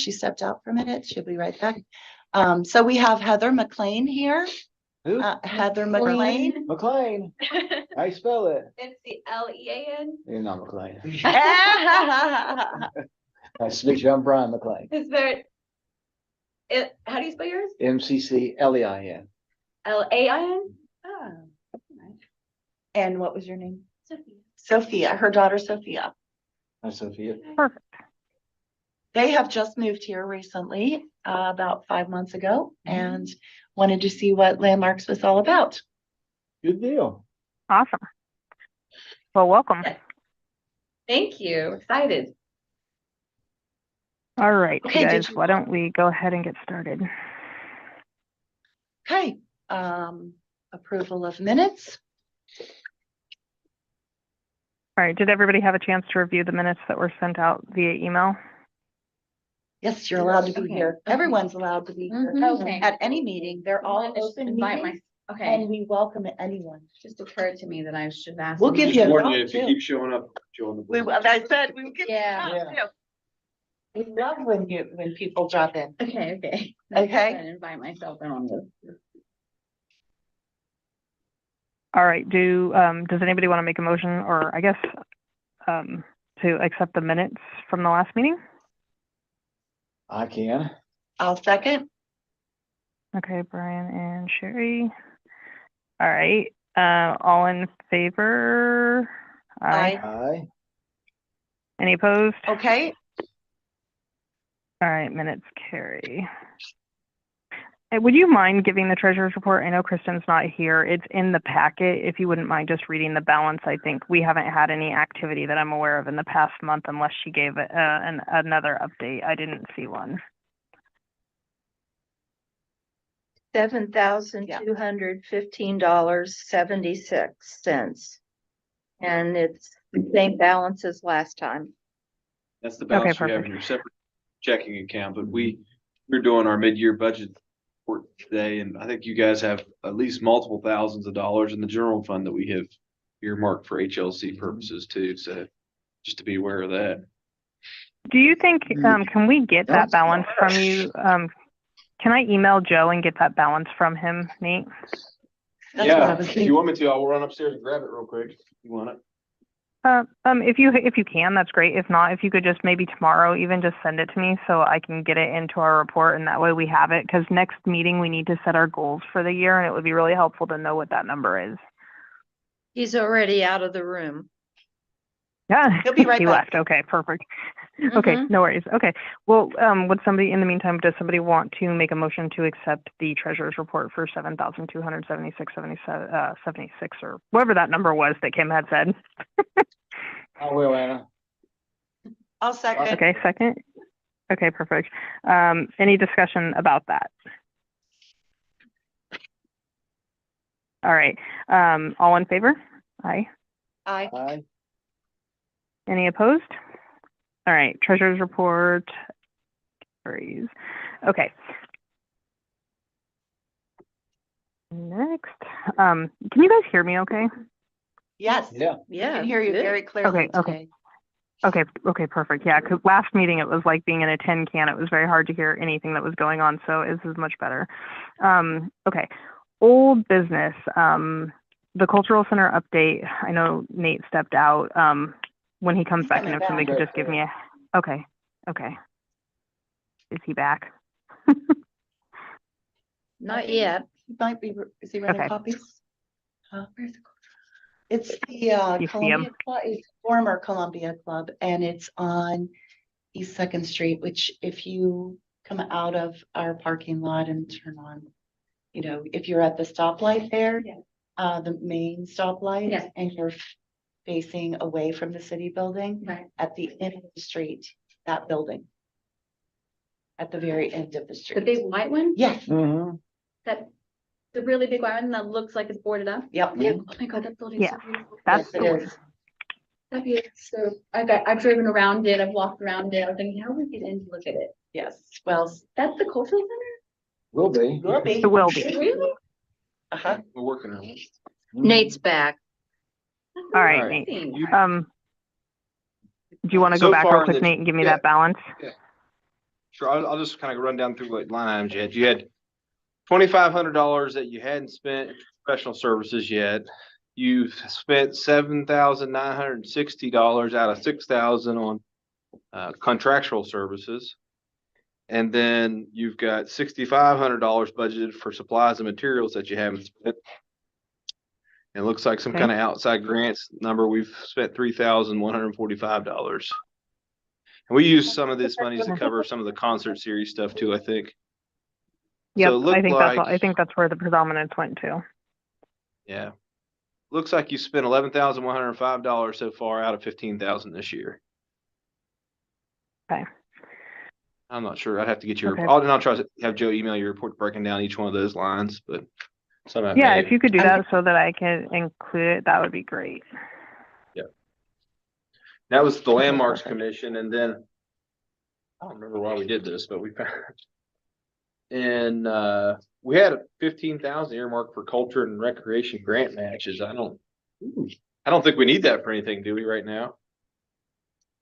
She stepped out for a minute. She'll be right back. So we have Heather McLean here. Who? Heather McLean. McLean. How you spell it? It's the L-E-A-N. You're not McLean. Nice to meet you. I'm Brian McLean. It's very. How do you spell yours? McClein. L-A-I-N. Oh, nice. And what was your name? Sophia. Sophia. Her daughter Sophia. Hi, Sophia. Perfect. They have just moved here recently, about 5 months ago, and wanted to see what Landmarks was all about. Good deal. Awesome. Well, welcome. Thank you. Excited. All right, Okay, you did guys, you why don't we go ahead and get started? Okay. Approval of minutes. All right, did everybody have a chance to review the minutes that were sent out via email? Yes, you're allowed to be Okay, here. okay. Everyone's allowed to be here. Okay. At any meeting. They're all I should open invite meetings, Okay. and we welcome anyone. Just occurred to me that I should ask. We'll give you a Warn call, if you too. keep showing up, join the We, board. as I said, we will give you Yeah. a call, too. We love when people drop in. Okay. Okay. I invite myself in on this. All right, does anybody want to make a motion, or I guess to accept the minutes from the last meeting? I can. I'll second. Okay, Brian and Sherry. All right, all in favor? Aye. Hi. Any opposed? Okay. All right, minutes carry. Hey, would you mind giving the treasurer's report? I know Kristen's not here. It's in the packet. If you wouldn't mind just reading the balance, I think we haven't had any activity that I'm aware of in the past month unless she gave another update. I didn't see one. $7,215.76. And it's the same balance as last time. That's the balance you have perfect. in your separate checking account, but we're doing our mid-year budget report today, and I think you guys have at least multiple thousands of dollars in the general fund that we have earmarked for HLC purposes too, so just to be aware of that. Do you think, can we get that balance from you? Can I email Joe and get that balance from him, Nate? That's what I Yeah, was if thinking. you want me to, I'll run upstairs and grab it real quick. If you want it. If you can, that's great. If not, if you could just maybe tomorrow even just send it to me so I can get it into our report, and that way we have it, because next meeting we need to set our goals for the year, and it would be really helpful to know what that number is. He's already out of the room. Yeah, He'll be right he back. left. Okay, perfect. Okay, no worries. Okay, well, would somebody in the meantime, does somebody want to make a motion to accept the treasurer's report for 7,276.76 or whatever that number was that Kim had said? I will, Anna. I'll second. Okay, second. Okay, perfect. Any discussion about that? All right. All in favor? Aye. Aye. Hi. Any opposed? All right. Treasurer's report carries. Okay. Next. Can you guys hear me okay? Yes. Yeah. I can hear you very clearly Okay. today. Okay, perfect. Yeah, because last meeting it was like being in a tin can. It was very hard to hear anything that was going on, so this is much better. Okay, old business. The cultural center update. I know Nate stepped out. When he comes He's back, coming if somebody back. could just give me a. Okay. Is he back? Not yet. He might be, is he running Okay. copies? Where's the? It's the You see him? Columbia Club, it's former Columbia Club, and it's on East Second Street, which if you come out of our parking lot and turn on, if you're at the stoplight there, the main stoplight, Yeah. and you're facing away from the city building, Right. at the end of the street, that building. At the very end of the The street. big white one? Yes, Mm-hmm. That the really big white one that looks like it's boarded up? yep. Yeah. Oh my god, that building's Yeah. so beautiful. That's Yes, it the one. is. That'd be so. I've driven around it. I've walked around it. I was thinking, how would we get in to look at it? Yes, well, That's the cultural center? Will be. will be. It will be. Really? Uh-huh. We're working on it. Nate's back. That's All right, amazing. Nate. Do you want to So go back far real quick, that- Nate, and give me yeah. that balance? Sure, I'll just kind of run down through what line items you had. You had $2,500 that you hadn't spent in professional services yet. You've spent $7,960 out of 6,000 on contractual services. And then you've got $6,500 budgeted for supplies and materials that you haven't spent. It looks like some Okay. kind of outside grants number. We've spent $3,145. And we use some of this money to cover some of the concert series stuff too, I think. Yep, So it looked I think like, I think that's where the predominance went to. yeah. Looks like you spent $11,105 so far out of 15,000 this year. Okay. I'm not sure. I'd have to get your, Okay. I'll try to have Joe email your report breaking down each one of those lines, but some I Yeah, may if you could do I'm- that so that I can include it, that would be great. That was the Okay, Landmarks perfect. Commission, and then I don't remember why we did this, but we found and we had 15,000 earmarked for culture and recreation grant matches. I don't think we need that for anything, do we, right now?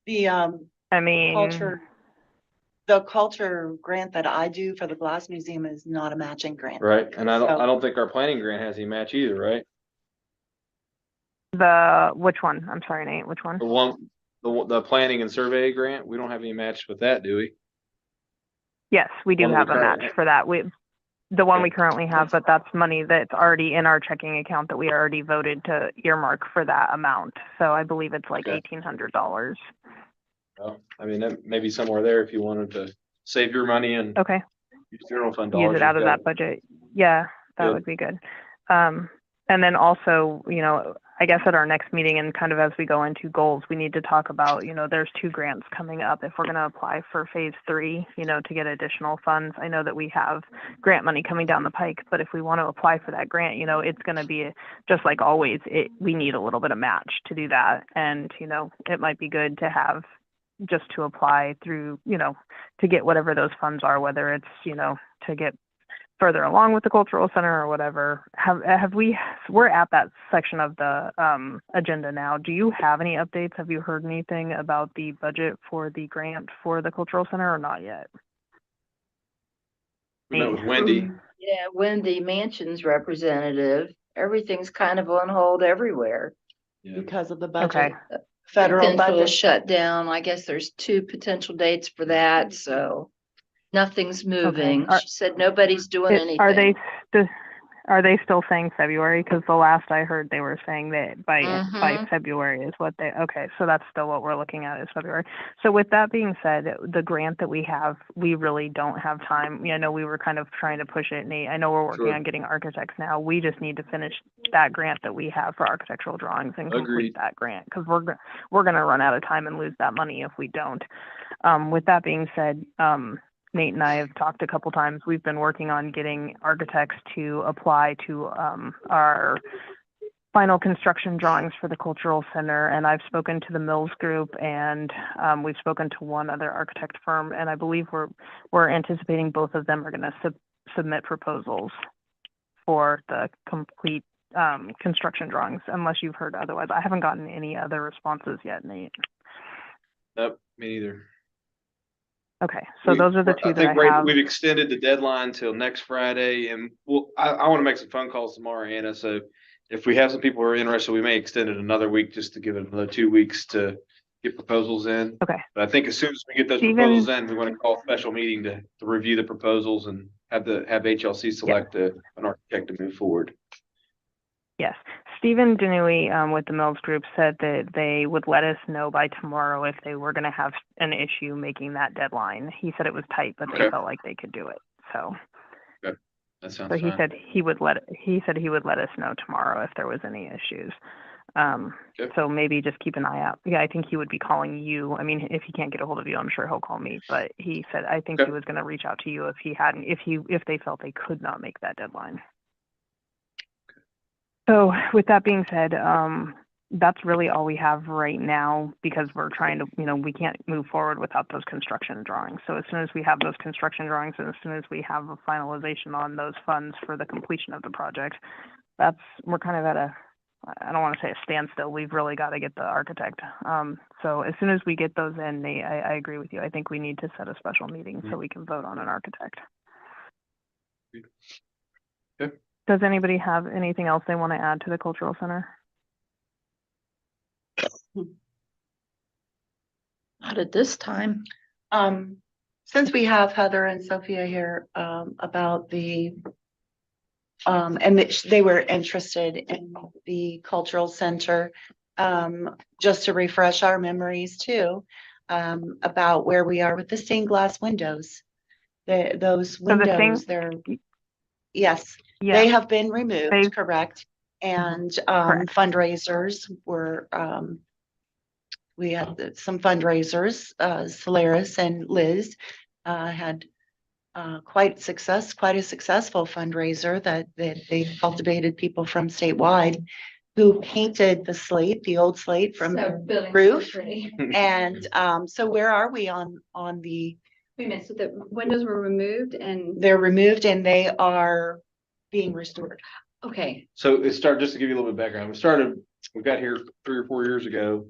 The I mean, the culture grant that I do for the Glass Museum is not a matching grant. Right, and I So- don't think our planning grant has any match either, right? which one? I'm sorry, Nate, which one? The planning and survey grant, we don't have any match with that, do we? Yes, we do One that have we a match currently- for that. The one Okay. we currently have, but that's money that's already in our checking account that we already voted to earmark for that amount. So I believe it's like Okay. $1,800. Well, I mean, that may be somewhere there if you wanted to save your money and Okay, use general fund dollars. use it out of you've got that budget. Yeah, that Good. would be good. And then also, I guess at our next meeting and kind of as we go into goals, we need to talk about, there's 2 grants coming up if we're going to apply for phase 3, to get additional funds. I know that we have grant money coming down the pike, but if we want to apply for that grant, it's going to be just like always, we need a little bit of match to do that. And, it might be good to have just to apply through, to get whatever those funds are, whether it's, to get further along with the cultural center or whatever. We're at that section of the agenda now. Do you have any updates? Have you heard anything about the budget for the grant for the cultural center or not yet? We met with Wendy. Yeah, Wendy Mansion's representative, everything's kind of on hold everywhere. Yeah. Because of the Okay. budget, federal Potential budget. shutdown, I guess there's 2 potential dates for that, so nothing's moving. Are- She said nobody's doing anything. Are they still saying February? Because the last I heard, they were saying that by Mhm. February is what okay, so that's still what we're looking at is February. So with that being said, the grant that we have, we really don't have time. I know we were kind of trying to push it, Nate. I know we're working Sure. on getting architects now. We just need to finish that grant that we have for architectural drawings and complete Agreed. that grant because we're going to run out of time and lose that money if we don't. With that being said, Nate and I have talked a couple times. We've been working on getting architects to apply to our final construction drawings for the cultural center. And I've spoken to the Mills Group and we've spoken to one other architect firm. And I believe we're anticipating both of them are going to submit proposals for the complete construction drawings, unless you've heard otherwise. I haven't gotten any other responses yet, Nate. Nope, me neither. Okay, so those are the 2 that I have. We've extended the deadline till next Friday and I want to make some phone calls tomorrow, Anna. So if we have some people who are interested, we may extend it another week just to give it another 2 weeks to get proposals in. Okay. But I think as soon as we get those Steven- proposals in, we want to call a special meeting to review the proposals and have HLC select an architect to move forward. Yes. Stephen Denui with the Mills Group said that they would let us know by tomorrow if they were going to have an issue making that deadline. He said it was tight, but they Okay. felt like they could do it. So, That sounds so he fine. said he would let us know tomorrow if there was any issues. Okay. So maybe just keep an eye out. Yeah, I think he would be calling you. I mean, if he can't get a hold of you, I'm sure he'll call me. But he said I think Okay. he was going to reach out to you if they felt they could not make that deadline. So with that being said, that's really all we have right now because we're trying to, we can't move forward without those construction drawings. So as soon as we have those construction drawings and as soon as we have a finalization on those funds for the completion of the project, we're kind of at a I don't want to say a standstill. We've really got to get the architect. So as soon as we get those in, Nate, I agree with you. I think we need to set a special meeting so we can vote on an architect. Okay. Does anybody have anything else they want to add to the cultural center? Not at this time. Since we have Heather and Sophia here, about the, and they were interested in the cultural center, just to refresh our memories too, about where we are with the stained glass windows. Those So the thing- windows, yes, Yeah. they have been removed, They've- correct? And, Correct. fundraisers were, we had some fundraisers, Solaris and Liz, had quite a successful fundraiser that they cultivated people from statewide who painted the slate, the old slate from So the building roof. pretty. And so where are we on the, Wait a minute, so the windows were removed and, they're removed and they are being restored. okay, So it started, just to give you a little bit of background, we got here 3 or 4 years ago.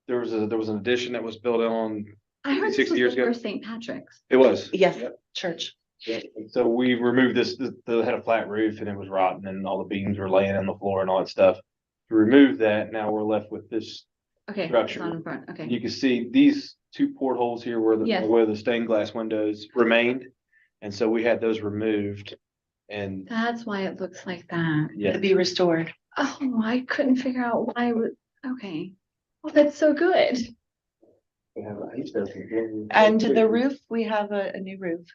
There was an addition that was built on, I heard this 60 was years the ago? first St. Patrick's. it was. Yes, Yep. church. So we removed this, had a flat roof and it was rotten and all the beams were laying on the floor and all that stuff. To remove that, now we're left with this. Okay, it's Structure. on in front, okay. You can see these 2 portholes here Yes. where the stained glass windows remained. And so we had those removed and That's why it looks like that. yeah. To be restored. Oh, I couldn't figure out why it was, okay. Oh, that's so good. And the roof, we have a new roof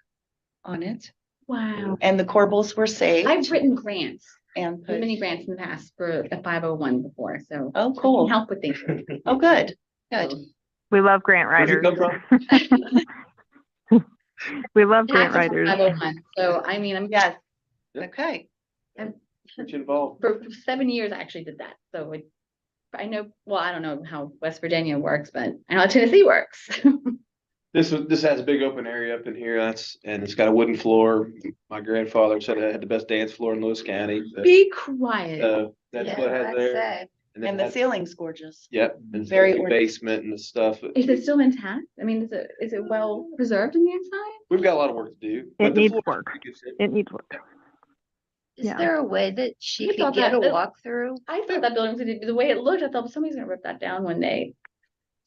on it Wow. and the corbels were saved. I've written grants, And put, many grants in the past for the 501 before, so. oh, I can cool. help with things. Oh, good, good. We love grant Where'd you writers. come from? We love grant Taxes are writers. 501, so I mean, I'm, Yes. Yeah. Okay. Get you involved. for 7 years, I actually did that, so I know, well, I don't know how West Virginia works, but I know how Tennessee works. This has a big open area up in here. And it's got a wooden floor. My grandfather said it had the best dance floor in Lewis County. Be quiet. That's Yeah, what it has I'd there. say. And then And the it has- ceiling's gorgeous. Yep. And Very the ornate. basement and the stuff. Is it still intact? I mean, is it well preserved in the inside? We've got a lot of work to do. but It the needs floor is work. pretty good shape. It needs work. Is Yeah. there a way that she I could thought get a that- walkthrough? I thought that building was gonna be, the way it looked, I thought somebody's gonna rip that down one day.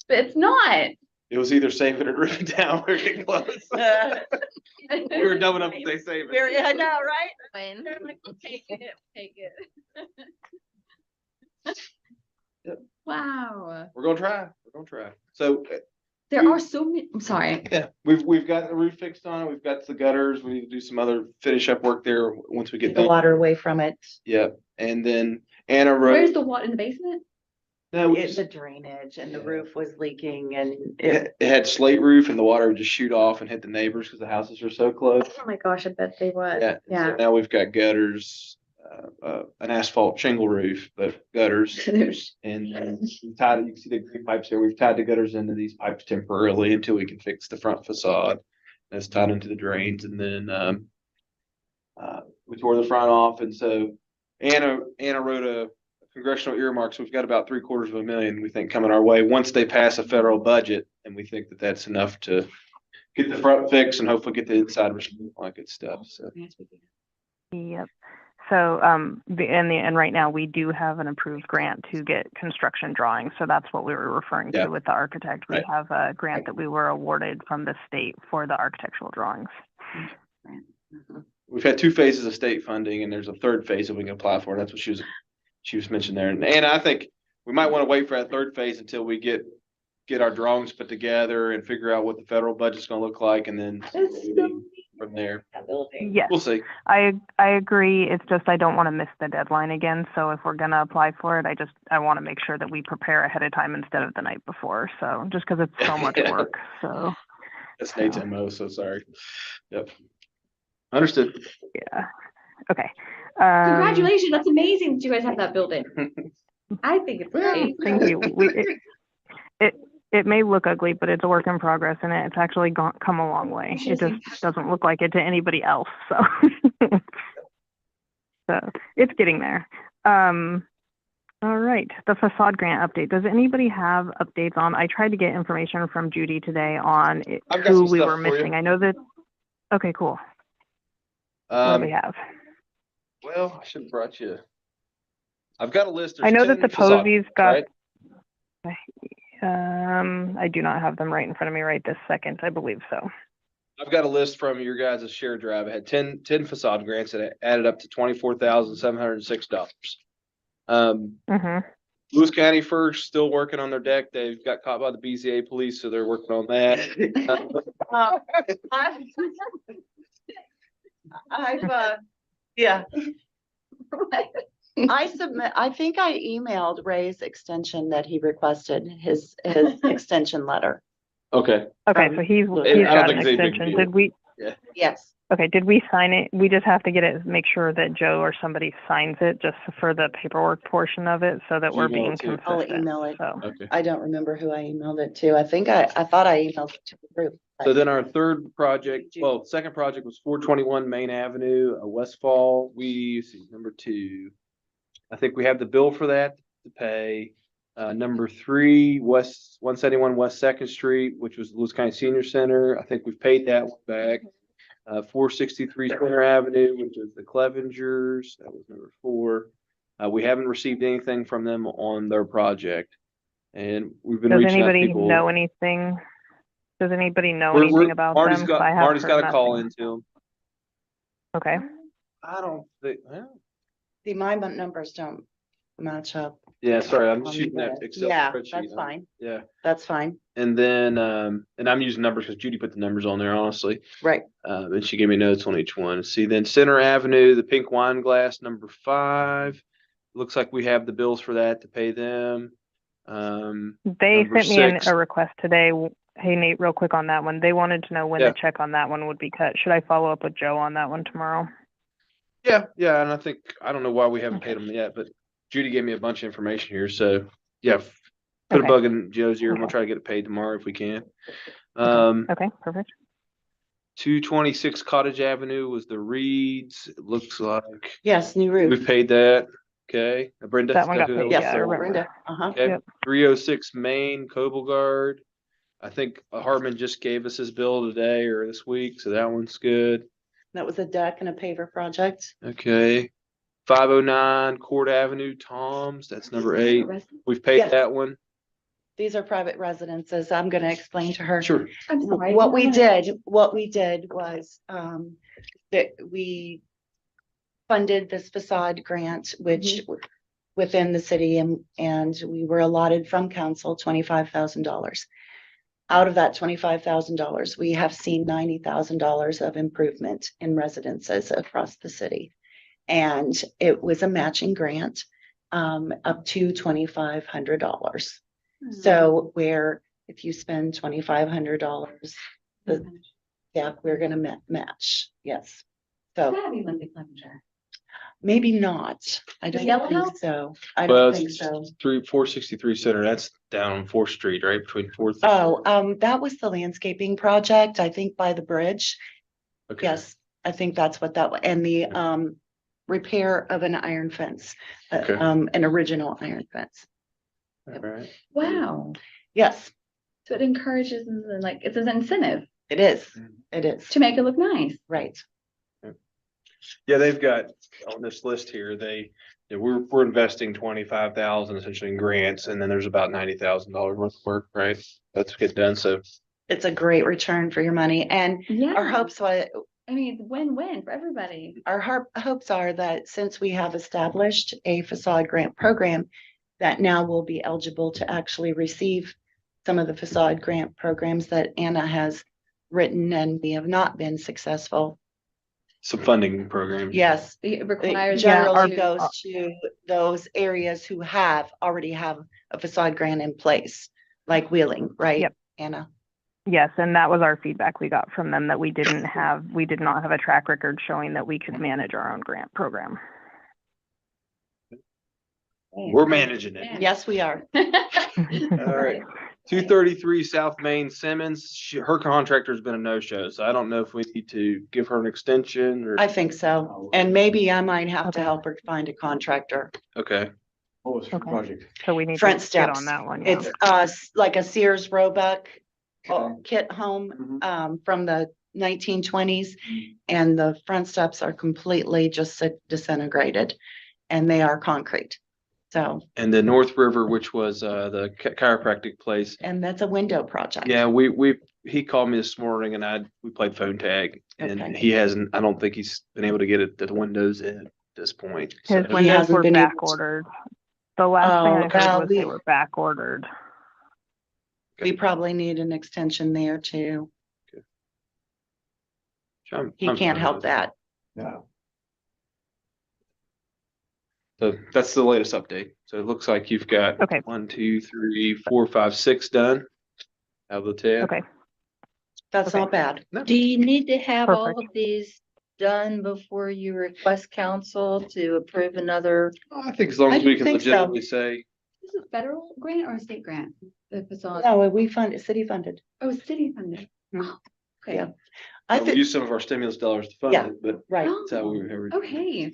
But it's not. It was either save it or rip it down. We're getting close. We were dumb enough to say save it. Very, I know, right? When? I'm like, take it, take it. Yep. Wow, We're gonna try. We're gonna try. So there are so many, I'm sorry. yeah, we've got the roof fixed on it. We've got the gutters. We need to do some other finish up work there once we get Get the done. water away from it. Yeah, and then Anna Where's Road. the water in the basement? No, we It's just- the drainage and the Yeah. roof was leaking and it had slate roof and the water would just shoot off and hit the neighbors because the houses are so close. Oh my gosh, I bet they would. Yeah. So Yeah. now we've got gutters, an asphalt shingle roof, but gutters. There's, And then we tied, you can see the green pipes here. We've tied the gutters into these pipes temporarily until we can fix the front facade. That's tied into the drains and then, we tore the front off. And so Anna wrote a congressional earmarks. We've got about $750,000, we think, coming our way once they pass a federal budget. And we think that that's enough to get the front fixed and hopefully get the inside restored, all that good stuff. So. Yep. So, and right now we do have an approved grant to get construction drawings. So that's what we were referring Yeah. to with the architect. We Right. have a grant that we were awarded from the state for the architectural drawings. We've had 2 phases of state funding and there's a third phase that we can apply for. That's what she was mentioning there. And I think we might want to wait for that third phase until we get our drawings put together and figure out what the federal budget's gonna look like and then from there. Yes, We'll see. I agree. It's just I don't want to miss the deadline again. So if we're gonna apply for it, I want to make sure that we prepare ahead of time instead of the night before. So just because it's so much work. So That's Nate's MO, so sorry. Yep. Understood. yeah. Okay. congratulations, that's amazing that you guys have that building. I think it's great. Thank you. It may look ugly, but it's a work in progress, and it's actually come a long way. It just doesn't look like it to anybody else. So, so it's getting there. All right, the facade grant update. Does anybody have updates on, I tried to get information from Judy today on I've got who some we stuff were for you. missing. I know that, okay, cool. What do we have? Well, I should have brought you. I've got a list. I There's know that 10 the facade Posies grants, got, right? I do not have them right in front of me right this second. I believe so. I've got a list from your guys' shared drive. It had 10 facade grants that added up to $24,706. Mm-hmm. Lewis County First still working on their deck. They've got caught by the BZA police, so they're working on that. Yeah. I think I emailed Ray's extension that he requested, his extension letter. Okay. Okay, From so he's Lewis. I don't got an think it's a big extension. deal. Did we, Yes, okay, did we sign it? We just have to get it, make sure that Joe or somebody signs it just for the paperwork portion of it so that we're Email being it to- I'll consistent. email it. So, Okay. I don't remember who I emailed it to. I thought I emailed it to the group. So then our third project, well, second project was 421 Main Avenue, Westfall. We see number 2. I think we have the bill for that to pay. Number 3, West 171 West Second Street, which was Lewis County Senior Center. I think we've paid that one back. 463 Center Avenue, which is the Clevengers. That was number 4. We haven't received anything from them on their project. And we've been does reaching out to anybody people. know anything? Does anybody know We're- anything about Marty's them? got, 'Cause I have Marty's got heard a call nothing. into them. Okay, I don't think, well, See, my numbers don't match up. yeah, sorry, I'm on shooting that the- Excel Yeah, spreadsheet. that's fine. Yeah, That's fine. and then, and I'm using numbers because Judy put the numbers on there, honestly. Right. And she gave me notes on each one. See, then Center Avenue, the pink wine glass, number 5. Looks like we have the bills for that to pay them. they Number sent me 6. a request today. Hey Nate, real quick on that one. They wanted to know when Yeah. the check on that one would be cut. Should I follow up with Joe on that one tomorrow? Yeah, and I don't know why we haven't paid them yet, but Judy gave me a bunch of information here, so yeah, put a Okay. bug in Joe's ear and we'll Okay. try to get it paid tomorrow if we can. Okay, perfect. 226 Cottage Avenue was the Reeds. It looks like Yes, new we've roof. paid that. Okay, Brenda. That one is got who paid, was? Yes, yeah, I remember. Brenda. Uh-huh. Okay, Yep. 306 Main Guard. I think Hartman just gave us his bill today or this week, so that one's good. That was a deck and a paver project. Okay. 509 Court Avenue, Tom's, that's number 8. We've paid Yes. that one. These are private residences. I'm gonna explain to her. Sure. I'm sorry. What we did was, that we funded this facade grant, which within the city and we were allotted from council $25,000. Out of that $25,000, we have seen $90,000 of improvement in residences across the city. And it was a matching grant, up to $2,500. So where if you spend $2,500, yeah, we're gonna match, yes. So maybe not. I The don't yellow think house? so. I Well, don't think it's so. 463 Center, that's down on 4th Street, right? Between 4th. Oh, that was the landscaping project, I think by the bridge. Okay. Yes, I think that's what that was. And the repair of an iron fence, Okay. an original iron fence. All right. Wow. Yes, So it encourages and like, it's an incentive it is. It is, to make it look nice. right. Yeah, they've got on this list here, we're investing 25,000 essentially in grants, and then there's about $90,000 worth of work, right? That's get done. So It's a great return for your money. And Yeah. our hopes I mean, it's win-win for everybody. hopes are that since we have established a facade grant program, that now we'll be eligible to actually receive some of the facade grant programs that Anna has written, and we have not been successful. some funding programs. Yes, It it requires. generally you- goes to those areas who already have a facade grant in place, like Wheeling, right? Yep. Anna? Yes, and that was our feedback we got from them, that we did not have a track record showing that we could manage our own grant program. We're managing it. Yeah. Yes, we are. All right. 233 South Main Simmons, her contractor's been a no-show, so I don't know if we need to give her an extension or, I think so. And maybe I might have to Okay. help her find a contractor. okay. What was the Okay. project? So we need Front to get steps. on that one. Yeah. It's like a Sears Roebuck Okay. kit home Mhm. from the 1920s, and the front steps are completely just disintegrated, and they are concrete. So, And the North River, which was the chiropractic place. and that's a window project. Yeah, he called me this morning and we played phone tag and Okay. he hasn't, I don't think he's been able to get it to the windows in at this point. His So- windows hasn't were been able back to- ordered. The last thing Oh, I heard well, was they were back ordered. We probably need an extension there too. He I'm can't fine help with it. that. No. So that's the latest update. So it looks like you've got Okay. 1, 2, 3, 4, 5, 6 done out of the 10. Okay. That's Okay. not bad. No. Do you need to have all Perfect. of these done before you request council to approve another? I think as long I as we don't can think so. legitimately say, This is a federal grant or a state grant? The facade, No, we fund, city funded. oh, city funded. Hmm. Oh, Okay. Yeah. I we think, use some of our stimulus dollars to fund Yeah. it, but right. that's how we. Okay.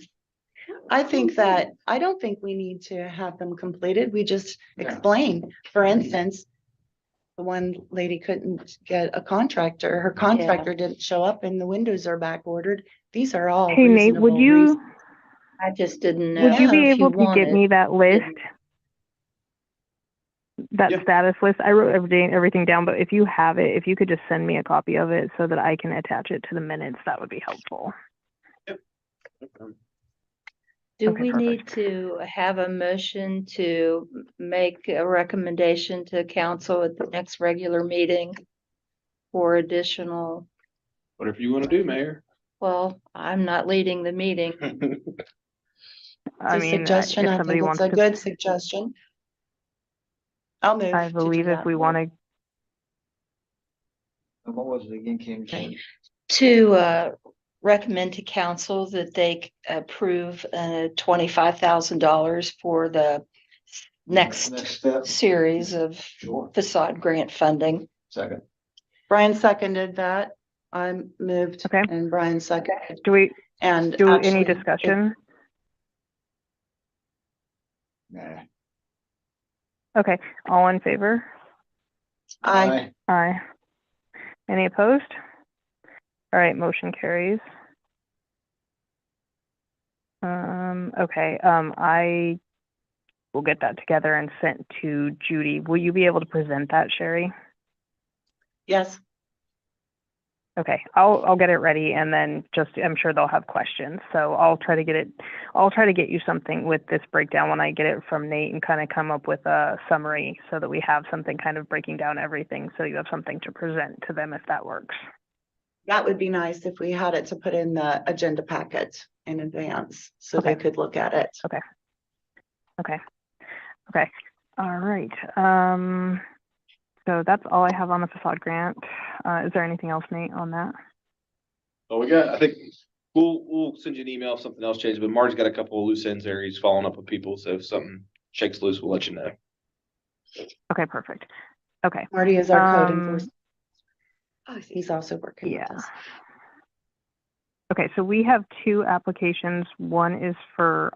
I think that, I don't think we need to have them completed. We just Yeah. explain, for instance, the one lady couldn't get a contractor, her contractor didn't show up and the windows are back ordered. These are all Hey Nate, would reasonable you reasons. I just didn't know. would you be if able to get wanted- me that list? That Yeah. status list? I wrote everything down, but if you have it, if you could just send me a copy of it so that I can attach it to the minutes, that would be helpful. Do Okay, we need perfect. to have a motion to make a recommendation to council at the next regular meeting for additional? Whatever you want to do, Mayor. Well, I'm not leading the meeting. I It's a mean, suggestion. if I somebody think it's wants a to, good suggestion. I'll move. I to do believe if that. we want to, And what was it again, Kim? Okay. To recommend to council that they approve $25,000 for the Next next step. series of Sure. facade grant funding. Second. Brian seconded that. I moved Okay. and Brian seconded. do we And do actually, any it- discussion? Nah. Okay, all in favor? I, Aye. Any opposed? All right, motion carries. Okay, I will get that together and sent to Judy. Will you be able to present that, Sherry? yes, Okay, I'll get it ready and then I'm sure they'll have questions. So I'll try to get you something with this breakdown when I get it from Nate and kind of come up with a summary so that we have something kind of breaking down everything. So you have something to present to them if that works. that would be nice if we had it to put in the agenda packet in advance so they Okay. could look at it. Okay. All right. So that's all I have on the facade grant. Is there anything else, Nate, on that? Oh, I think we'll send you an email if something else changes, but Marty's got a couple of loose ends there. He's following up with people. So if something shakes loose, we'll let you know. Okay, perfect. Okay. Marty is our code Um, enforcement. Oh, I see. He's also working with Yeah. us. Okay, so we have 2 applications. One is for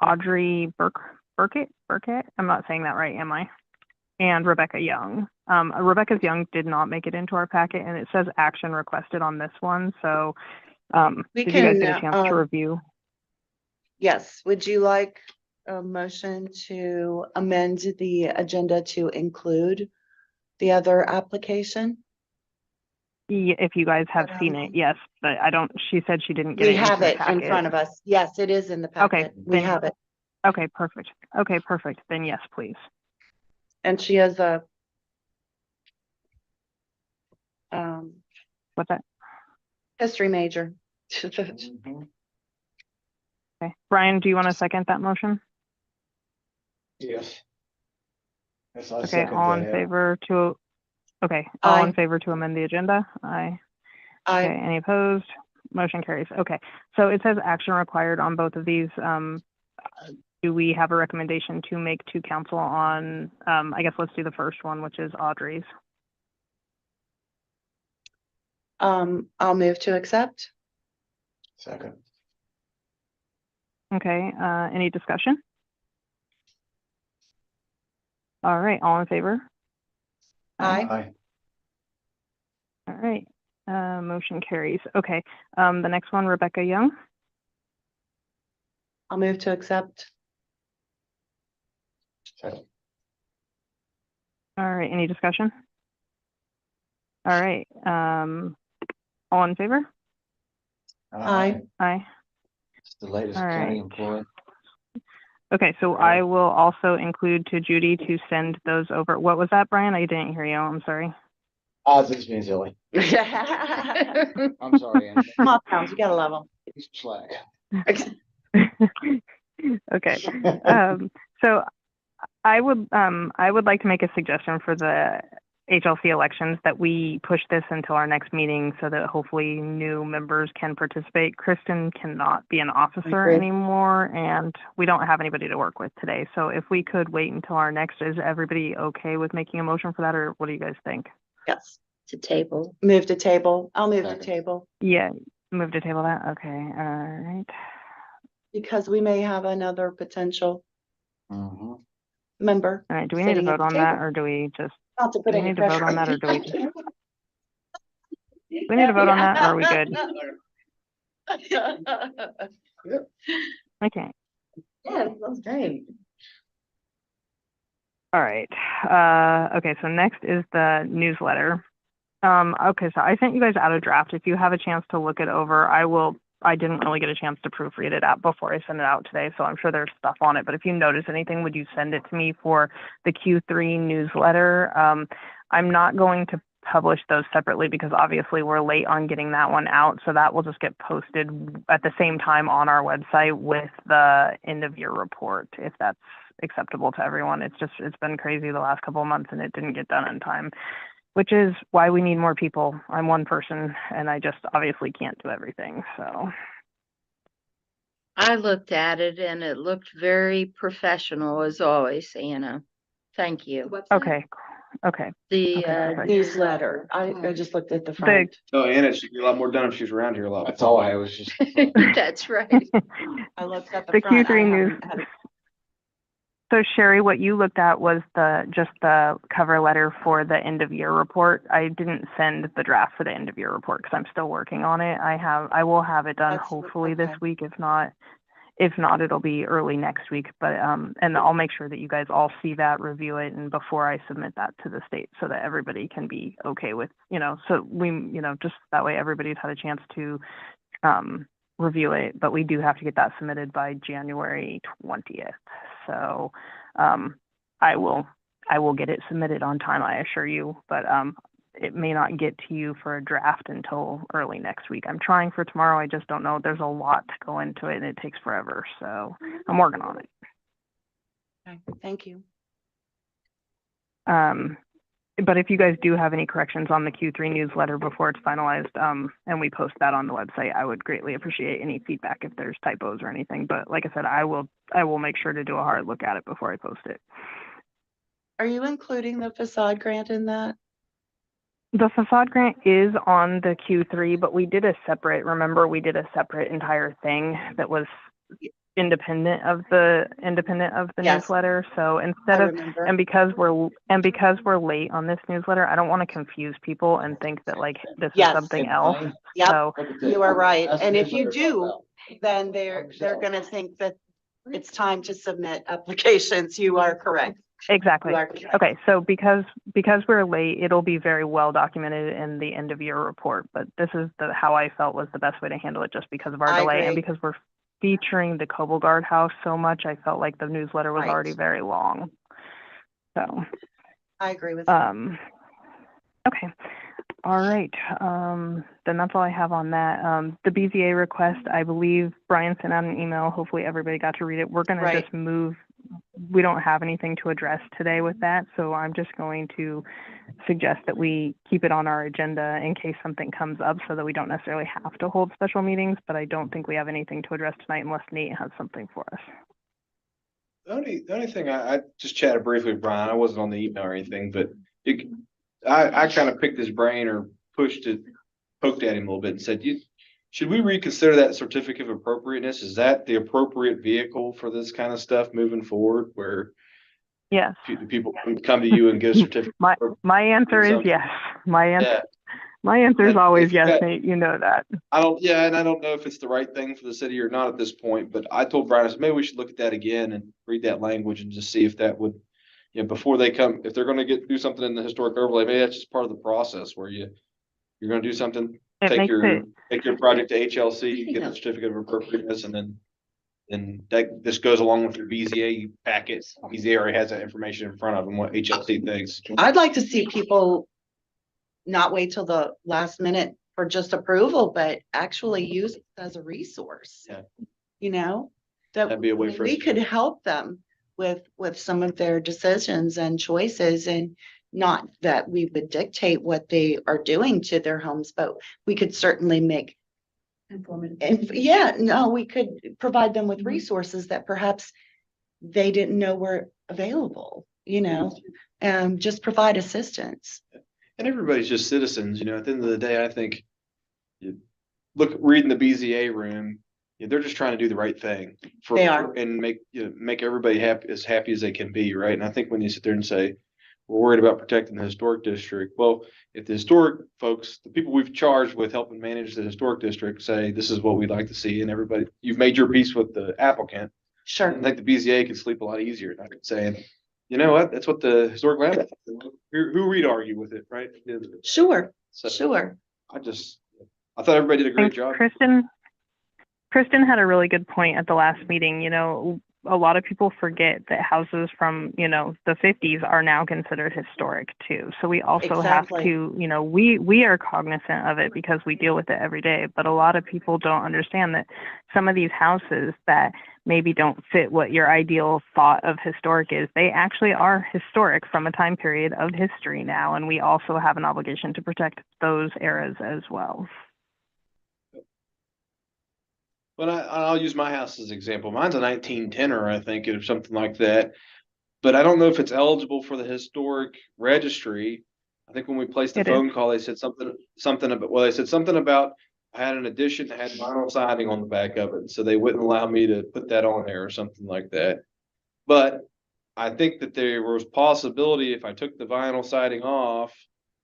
Audrey Burkett? I'm not saying that right, am I? And Rebecca Young. Rebecca Young did not make it into our packet, and it says action requested on this one. So We did you guys can, get a chance to review? Yes, would you like a motion to amend the agenda to include the other application? If you guys have seen it, yes, but she said she didn't get We it into have the it in packet. front of us. Yes, it is in the Okay, packet. We then- have it. Okay, perfect. Then yes, please. And she has a What's that? history major. Mhm. Okay. Brian, do you want to second that motion? Yes. Yes, I Okay, second all in that. favor to, okay, all in Aye. favor to amend the agenda? Aye. Okay, I, any opposed? Motion carries. Okay, so it says action required on both of these. Do we have a recommendation to make to council on, I guess let's do the first one, which is Audrey's. I'll move to accept. Second. Okay, any discussion? All right, all in favor? Aye. Aye. All right, motion carries. Okay, the next one, Rebecca Young. I'll move to accept. Second. All right, any discussion? All right, all in favor? Aye. Aye. It's the latest All county right. employee. Okay, so I will also include to Judy to send those over. What was that, Brian? I didn't hear you. I'm sorry. This means silly. I'm Come sorry, Andy. on, Pounds, you gotta love them. He's slack. Okay. So I would like to make a suggestion for the HLC elections that we push this until our next meeting so that hopefully new members can participate. Kristen cannot be an officer Agree. anymore, and we don't have anybody to work with today. So if we could wait until our next, is everybody okay with making a motion for that, or what do you guys think? Yes, To table. move to table. I'll move to Second. table Yeah, move to table that. Okay, all right. because we may have another potential Mhm. member. All right, do we need to Sitting at vote the on that, table. or do we just, Not to put do we any need to vote pressure on that, or do we just, we need to vote on that, or are we good? Okay. Yeah, that's great. All right. Okay, so next is the newsletter. Okay, so I sent you guys out a draft. If you have a chance to look it over, I didn't really get a chance to proofread it out before I sent it out today, so I'm sure there's stuff on it. But if you notice anything, would you send it to me for the Q3 newsletter? I'm not going to publish those separately because obviously we're late on getting that one out. So that will just get posted at the same time on our website with the end of year report, if that's acceptable to everyone. It's been crazy the last couple of months and it didn't get done in time, which is why we need more people. I'm one person and I just obviously can't do everything. So I looked at it and it looked very professional as always, Anna. Thank you. okay. Okay. The Okay, perfect. Newsletter. I just looked at the The front. Oh, Anna, she'd be a lot more done if she was around here a lot. That's all I was just. That's right. I looked at the the front. I Q3 news. haven't had a- So Sherry, what you looked at was just the cover letter for the end of year report. I didn't send the draft for the end of year report because I'm still working on it. I will have it done That's- hopefully this okay. week. If not, it'll be early next week. But and I'll make sure that you guys all see that, review it, and before I submit that to the state, so that everybody can be okay with, so we, just that way everybody's had a chance to review it. But we do have to get that submitted by January 20th. So I will get it submitted on time, I assure you. But it may not get to you for a draft until early next week. I'm trying for tomorrow. I just don't know. There's a lot to go into it and it takes forever. So I'm working on it. Okay, thank you. But if you guys do have any corrections on the Q3 newsletter before it's finalized, and we post that on the website, I would greatly appreciate any feedback if there's typos or anything. But like I said, I will make sure to do a hard look at it before I post it. Are you including the facade grant in that? The facade grant is on the Q3, but we did a separate entire thing that was independent of the Yes. newsletter. So I instead of, remember. and because we're late on this newsletter, I don't want to confuse people and think that like this is Yes. something else. Yep, So you are right. And if you do, then they're gonna think that it's time to submit applications. You are correct. exactly. You are correct. Okay, so because we're late, it'll be very well documented in the end of year report. But this is how I felt was the best way to handle it, just because of our I delay and agree. because we're featuring the Coble Guard house so much. I felt like the newsletter was Right. already very long. So I agree with you. okay. All right. Then that's all I have on that. The BZA request, I believe Brian sent out an email. Hopefully everybody got to read it. We're going to Right. just move. We don't have anything to address today with that. So I'm just going to suggest that we keep it on our agenda in case something comes up so that we don't necessarily have to hold special meetings. But I don't think we have anything to address tonight unless Nate has something for us. The only thing I just chatted briefly with Brian, I wasn't on the email or anything, but I kind of picked his brain or poked at him a little bit and said, should we reconsider that certificate of appropriateness? Is that the appropriate vehicle for this kind of stuff moving forward where Yes. Do people come to you and get a certificate? My answer is something? yes. My answer Yeah, my answer is And always if you yes, got- Nate. You know that. and I don't know if it's the right thing for the city or not at this point, but I told Brian, I said, maybe we should look at that again and read that language and just see if that would, before they come, if they're gonna do something in the historic overlay, maybe that's just part of the process where you're gonna do something, It take makes it your project to I HLC, think get the that- certificate of appropriateness, and then this goes along with your BZA packet. BZA already has that information in front of them, what HLC thinks. I'd like to see people not wait till the last minute for just approval, but actually use it as a resource. Yeah. You know, That'd be a way for us we to- could help them with some of their decisions and choices, and not that we would dictate what they are doing to their homes, but we could certainly make, Informative. we could provide them with Mhm. resources that perhaps they didn't know were available, just provide assistance. And everybody's just citizens, at the end of the day, I think. Reading the BZA room, they're just trying to do the right thing. They are. And make everybody happy as they can be, right? And I think when you sit there and say, we're worried about protecting the historic district, well, if the historic folks, the people we've charged with helping manage the historic district say, this is what we'd like to see, and everybody, you've made your peace with the applicant. Sure. I think the BZA can sleep a lot easier at night saying, you know what, that's what the historic land, who we'd argue with it, right? Sure, So sure. I thought everybody did a great think job. Kristen had a really good point at the last meeting. A lot of people forget that houses from, the 50s are now considered historic too. So we also Exactly. have to, we are cognizant of it because we deal with it every day. But a lot of people don't understand that some of these houses that maybe don't fit what your ideal thought of historic is, they actually are historic from a time period of history now. And we also have an obligation to protect those eras as well. But I'll use my house as an example. Mine's a 1910er, I think, or something like that. But I don't know if it's eligible for the historic registry. I think when we placed the It phone call, they said something about I had an addition that had vinyl siding on the back of it, so they wouldn't allow me to put that on there or something like that. But I think that there was possibility if I took the vinyl siding off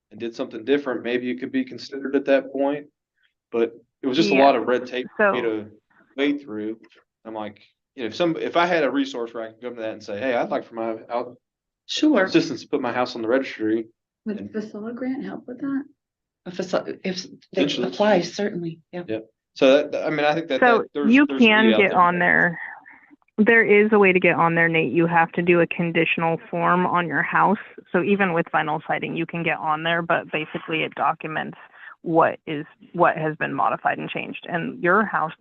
and did something different, maybe it could be considered at that point. But it was just a Yeah. lot of red tape for me So to wade through. I'm like, if I had a resource where I could come to that and say, hey, I'd like for my Sure. assistants to put my house on the registry. Would Facilla grant help with that? If they Potentially. apply, certainly, yeah. So I think So you there's a can need out get on there. There is a way to get on there, Nate. You have to do a conditional form on your house. So even with vinyl siding, you can get on there, but basically it documents what has been modified and changed. And your house,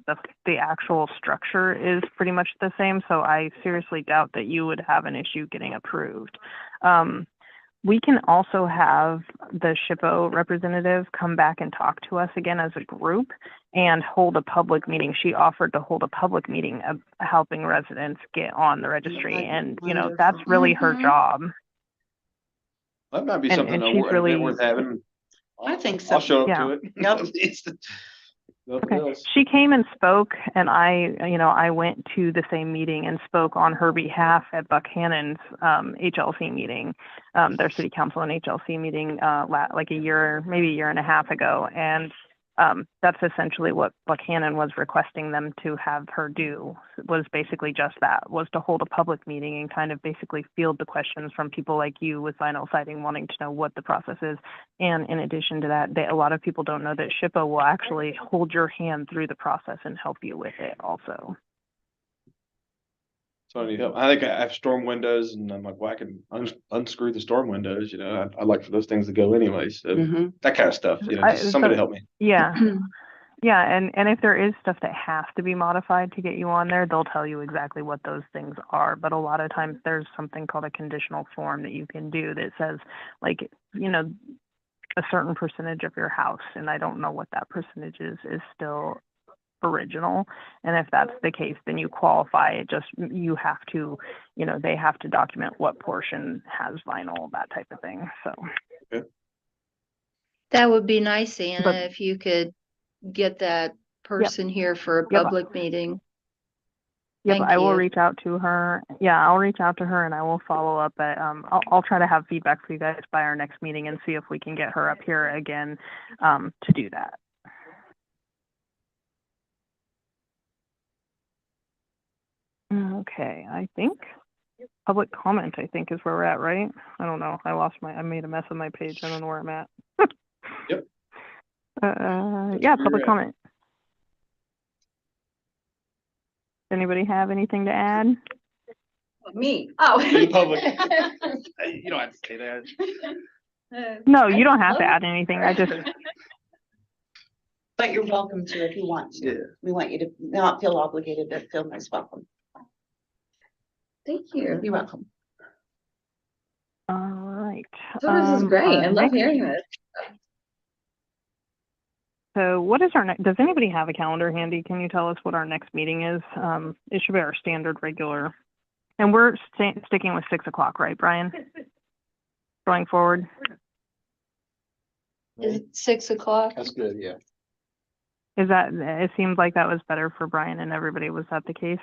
the actual structure is pretty much the same. So I seriously doubt that you would have an issue getting approved. We can also have the SHPO representative come back and talk to us again as a group and hold a public meeting. She offered to hold a public meeting of helping residents get on the registry. And, that's really her Mhm. job. That might be And- something and that she's worth really- having. I think so. I'll show up Yeah. to it. Yep. Nothing Okay. else. She came and spoke, and I went to the same meeting and spoke on her behalf at Buchanan's HLC meeting, their city council and HLC meeting like maybe a year and a half ago. And that's essentially what Buchanan was requesting them to have her do, was basically just that, was to hold a public meeting and kind of basically field the questions from people like you with vinyl siding wanting to know what the process is. And in addition to that, a lot of people don't know that SHPO will actually hold your hand through the process and help you with it also. So I need help. I think I have storm windows and I'm like, well, I can unscrew the storm windows, I'd like for those things to go anyway. So Mhm. that kind of stuff, just somebody to help me. Yeah. Yeah, and if there is stuff that has to be modified to get you on there, they'll tell you exactly what those things are. But a lot of times there's something called a conditional form that you can do that says, like, a certain percentage of your house, and I don't know what that percentage is still original. And if that's the case, then you qualify. You have to, they have to document what portion has vinyl, that type of thing. So. That would be nice, Anna, But- if you could get that person here for a Yep. public meeting. Yep, Thank I will you. reach out to her. Yeah, I'll reach out to her and I will follow up. But I'll try to have feedback for you guys by our next meeting and see if we can get her up here again to do that. Okay, I think public comment, I think, is where we're at, right? I don't know. I made a mess of my page. I don't know where I'm at. Yep. Yeah, where public you're at. comment. Anybody have anything to add? Me, oh. In public. Hey, you don't have to say that. No, you don't have to add anything. I just, But you're welcome to if you want to. Yeah. We want you to not feel obligated, but feel most welcome. Thank you. You're welcome. all right. So this is great. I our love next- hearing this. So what is our next, does anybody have a calendar handy? Can you tell us what our next meeting is? It should be our standard regular. And we're sticking with 6 o'clock, right, Brian? Going forward? Is it 6 o'clock? That's good, yeah. Is that, it seemed like that was better for Brian and everybody. Was that the case?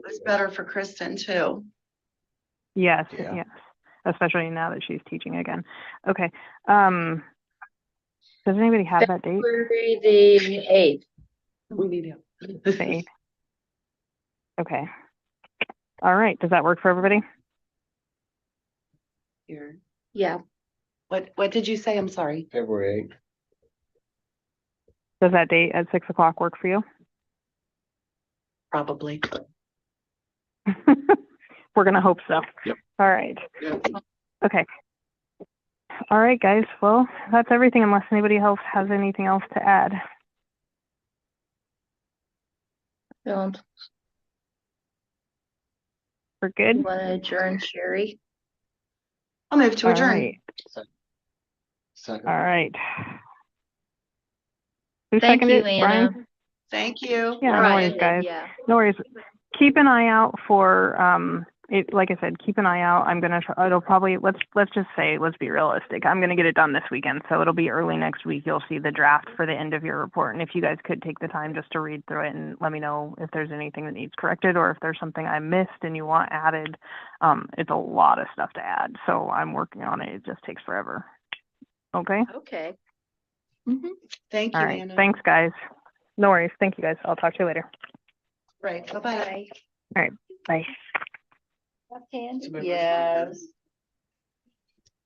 It's better for Kristen too. Yes, Yeah. yes. Especially now that she's teaching again. Okay. Does anybody have that date? February the 8th. We need you. The 8th. Okay. All right. Does that work for everybody? Here. Yeah. What did you say? I'm sorry. February 8th. Does that date at 6 o'clock work for you? Probably. We're gonna hope so. Yep. All right. Yeah. Okay. All right, guys. Well, that's everything unless anybody else has anything else to add. Don't We're good? want to adjourn, Sherry? I'll move to All adjourn. right. Second. All right. Who Thank seconded you, it? Anna. Brian? Thank you. Yeah, no Brian worries, did, guys. yeah. No worries. Keep an eye out for it. Like I said, keep an eye out. I'm gonna try. It'll probably let's just say let's be realistic. I'm gonna get it done this weekend, so it'll be early next week. You'll see the draft for the end of your report, and if you guys could take the time just to read through it and let me know if there's anything that needs corrected or if there's something I missed and you want added. It's a lot of stuff to add, so I'm working on it. It just takes forever. Okay. Okay. Thank you, All right. Anna. Thanks, guys. No worries. Thank you, guys. I'll talk to you later. Right. Bye-bye. Bye. Yes.